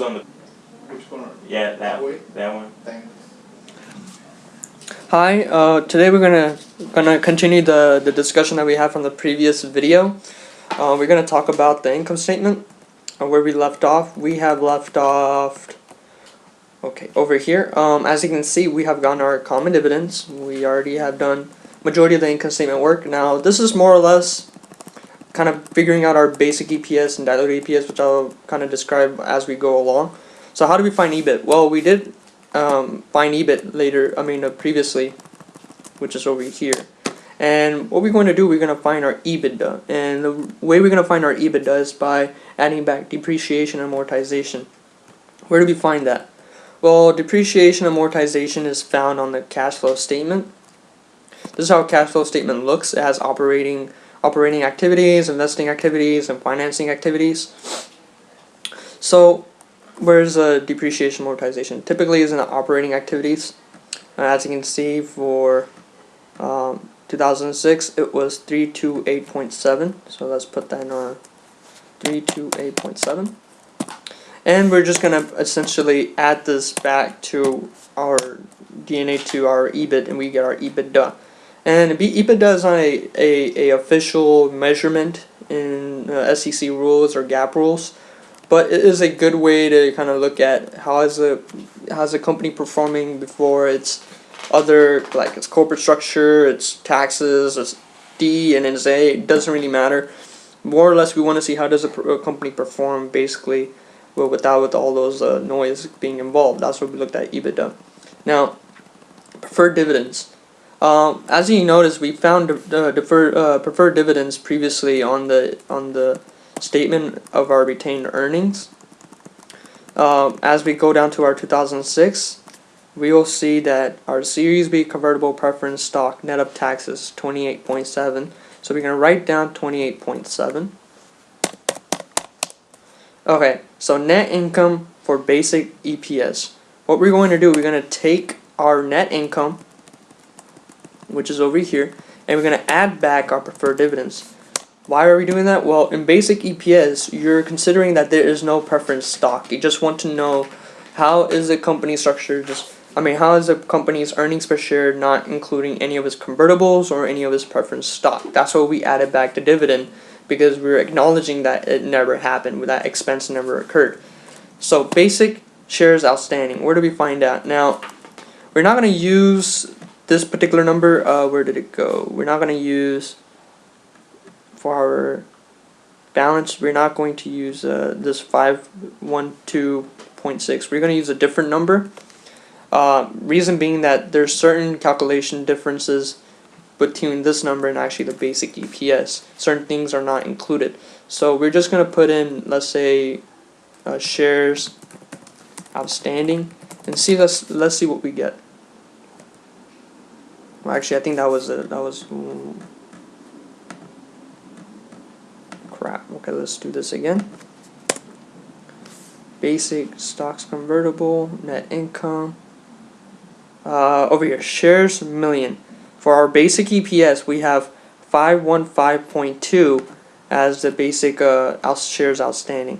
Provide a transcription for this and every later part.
was on the. Which corner? Yeah, that way. That one. Thanks. Hi. Today we're gonna continue the discussion that we had from the previous video. We're gonna talk about the income statement, where we left off. We have left off. Okay, over here. As you can see, we have gotten our common dividends. We already have done majority of the income statement work. Now this is more or less kind of figuring out our basic EPS and diluted EPS, which I'll kind of describe as we go along. So how do we find EBIT? Well, we did find EBIT later. Previously, which is over here. And what we're going to do, we're going to find our EBITDA. And the way we're going to find our EBITDA is by adding back depreciation and amortization. Where do we find that? Well, depreciation and amortization is found on the cash flow statement. This is how a cash flow statement looks. It has operating activities, investing activities, and financing activities. So, where's depreciation and amortization? Typically is in the operating activities. As you can see, for 2006, it was 328.7. So let's put that in our 328.7. And we're just going to essentially add this back to our DNA to our EBIT, and we get our EBITDA. And EBITDA is not a official measurement in SEC rules or GAAP rules, but it is a good way to kind of look at how's a company performing before its other, like its corporate structure, its taxes, its D and its A. It doesn't really matter. More or less, we want to see how does a company perform, basically, well, without all those noise being involved. That's what we looked at EBITDA. Now, preferred dividends. As you notice, we found preferred dividends previously on the statement of our retained earnings. As we go down to our 2006, we will see that our Series B convertible preference stock net of taxes 28.7. So we're gonna write down 28.7. Okay, so net income for basic EPS. What we're going to do, we're going to take our net income, which is over here, and we're going to add back our preferred dividends. Why are we doing that? Well, in basic EPS, you're considering that there is no preference stock. You just want to know how is the company structured, how is the company's earnings per share not including any of its convertibles or any of its preference stock. That's why we added back the dividend, because we're acknowledging that it never happened, that expense never occurred. So basic shares outstanding, where do we find that? Now, we're not going to use this particular number. Where did it go? We're not going to use, for our balance, we're not going to use this 512.6. We're going to use a different number. Reason being that there's certain calculation differences between this number and actually the basic EPS. Certain things are not included. So we're just going to put in, let's say, shares outstanding, and see. Let's see what we get. Well, actually, I think that was crap. Okay, let's do this again. Basic stocks convertible net income. Over here, shares million. For our basic EPS, we have 515.2 as the basic shares outstanding.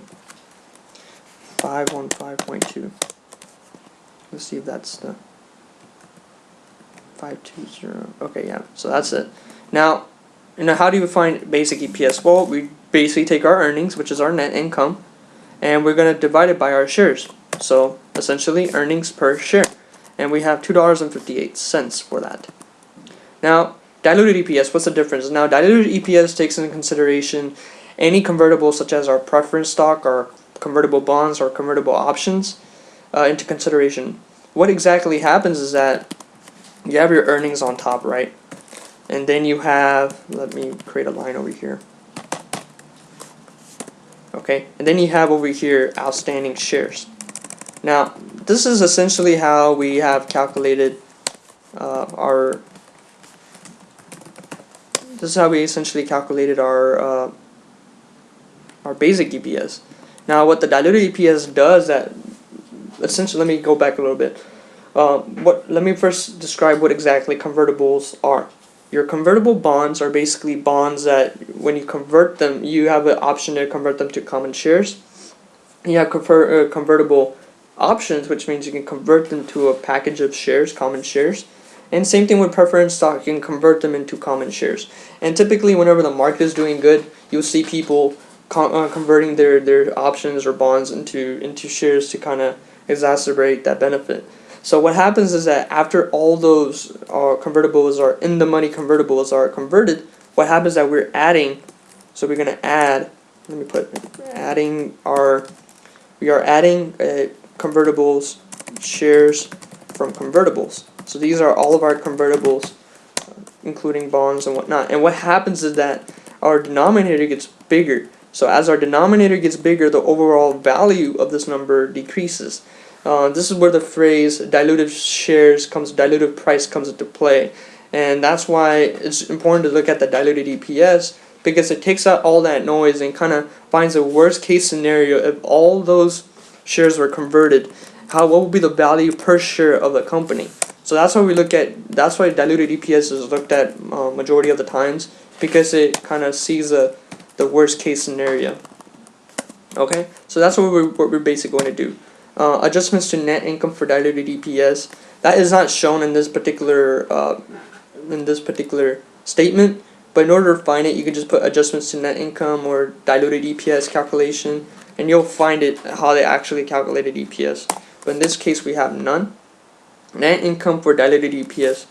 515.2. Let's see if that's the 520. Okay, yeah. So that's it. Now, how do you find basic EPS? Well, we basically take our earnings, which is our net income, and we're going to divide it by our shares. So essentially, earnings per share, and we have $2.58 for that. Now, diluted EPS, what's the difference? Now, diluted EPS takes into consideration any convertibles such as our preference stock, or convertible bonds, or convertible options into consideration. What exactly happens is that you have your earnings on top, right? And then you have, let me create a line over here. Okay, and then you have over here outstanding shares. Now, this is essentially how we have calculated our basic EPS. Now, what the diluted EPS does, that essentially, let me go back a little bit. Let me first describe what exactly convertibles are. Your convertible bonds are basically bonds that when you convert them, you have an option to convert them to common shares. You have convertible options, which means you can convert them to a package of shares, common shares. And same thing with preference stock, you can convert them into common shares. And typically whenever the market is doing good, you'll see people converting their options or bonds into shares to kind of exacerbate that benefit. So what happens is that after all those convertibles are in the money convertibles are converted, what happens is that we're adding, so we're going to add, let me put adding our, we are adding convertibles shares from convertibles. So these are all of our convertibles, including bonds and whatnot. And what happens is that our denominator gets bigger. So as our denominator gets bigger, the overall value of this number decreases. This is where the phrase dilutive price comes into play. And that's why it's important to look at the diluted EPS, because it takes out all that noise and kind of finds a worst case scenario. If all those shares were converted, what would be the value per share of the company? So that's why that's why diluted EPS is looked at majority of the times, because it kind of sees the worst case scenario. Okay, so that's what we're basically going to do. Adjustments to net income for diluted EPS, that is not shown in this particular statement, but in order to find it, you can just put adjustments to net income or diluted EPS calculation, and you'll find it how they actually calculated EPS. But in this case, we have none. Net income for diluted EPS.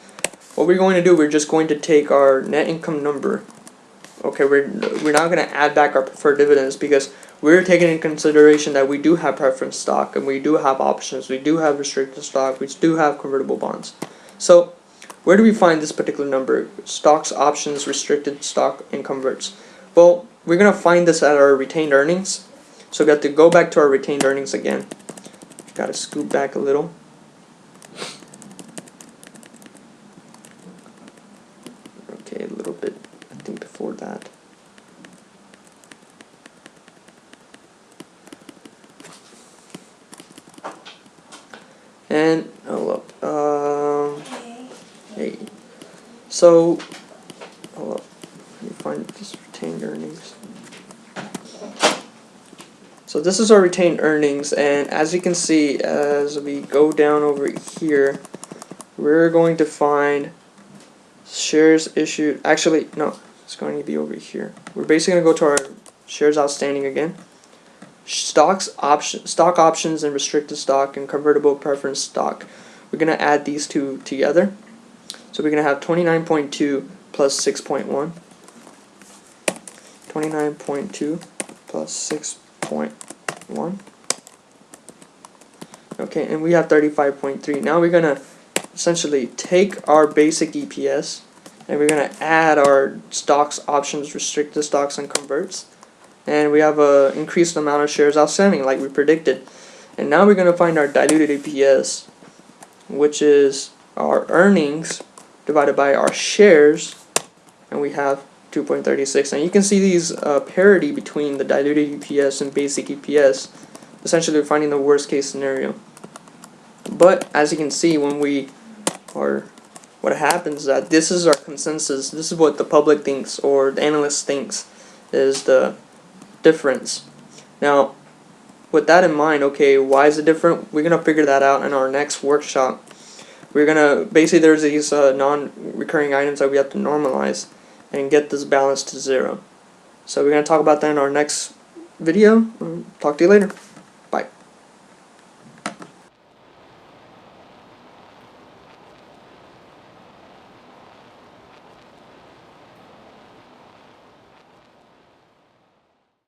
What we're going to do, we're just going to take our net income number. Okay, we're not going to add back our preferred dividends, because we're taking into consideration that we do have preference stock, and we do have options, we do have restricted stock, we do have convertible bonds. So where do we find this particular number? Stocks, options, restricted stock, and converts. Well, we're going to find this at our retained earnings. So we have to go back to our retained earnings again. Got to scoot back a little. Okay, a little bit, I think, before that. And hey, so hold up, let me find this retained earnings. So this is our retained earnings, and as you can see, as we go down over here, we're going to find shares issued. Actually, no, it's going to be over here. We're basically going to go to our shares outstanding again. Stock options and restricted stock and convertible preference stock. We're going to add these two together. So we're going to have 29.2 plus 6.1. 29.2 plus 6.1. Okay, and we have 35.3. Now we're going to essentially take our basic EPS and we're going to add our stocks, options, restricted stocks, and converts. And we have an increased amount of shares outstanding like we predicted. And now we're going to find our diluted EPS, which is our earnings divided by our shares, and we have 2.36. And you can see these parity between the diluted EPS and basic EPS. Essentially, we're finding the worst case scenario. But as you can see, what happens is that this is our consensus. This is what the public thinks, or the analyst thinks, is the difference. Now, with that in mind, okay, why is it different? We're gonna figure that out in our next workshop. We're gonna basically, there's these non-recurring items that we have to normalize and get this balance to 0. So we're gonna talk about that in our next video. Talk to you later.